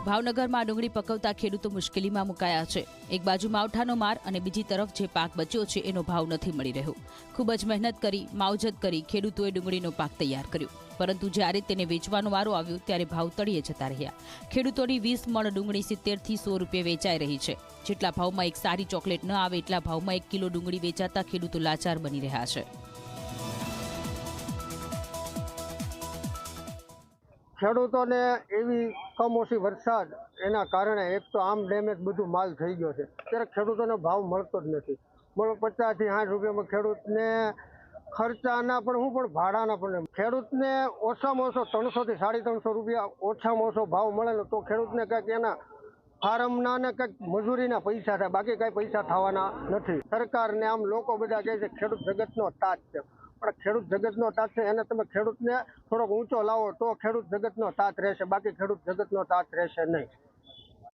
ભાવનગરમાં ડુંગળી પકવતા ખેડૂતો મુશ્કેલીમાં મુકાયા છે। એક બાજુ માવઠાનો માર અને બીજી તરફ જે પાક બચ્યો છે એનો ભાવ નથી મળી રહ્યો। ખૂબ જ મહેનત કરી માવજત કરી ખેડૂતોએ ડુંગળીનો પાક તૈયાર કર્યો, પરંતુ જ્યારે તેને વેચવાનો વારો આવ્યો ત્યારે ભાવ તળિયે જતા રહ્યા। ખેડૂતોની 20 મણ ડુંગળી 70 થી 100 રૂપિયે વેચાઈ રહી છે। જેટલા ભાવમાં એક સારી ચોકલેટ ન આવે એટલા ભાવમાં 1 કિલો ડુંગળી વેચાતા ખેડૂતો લાચાર બની રહ્યા છે। ખેડૂતોને એવી કમોસમી વરસાદ એના કારણે એક તો આમ ડેમેજ બધું માલ થઈ ગયો છે, ત્યારે ખેડૂતોને ભાવ મળતો જ નથી। 50 થી 60 રૂપિયામાં ખેડૂતને ખર્ચાના પણ પણ ભાડાના પણ ખેડૂતને ઓછામાં ઓછો 300 થી 350 રૂપિયા ઓછામાં ઓછો ભાવ મળે ને તો ખેડૂતને કંઈક એના ફાર્મના ને કંઈક મજૂરીના પૈસા થાય, બાકી કાંઈ પૈસા થવાના નથી। સરકારને આમ લોકો બધા કહે છે ખેડૂત જગતનો તાત છે, પણ ખેડૂત જગતનો તાત છે એને તમે ખેડૂતને થોડોક ઊંચો લાવો તો ખેડૂત જગતનો તાત રહેશે, બાકી ખેડૂત જગતનો તાત રહેશે નહીં।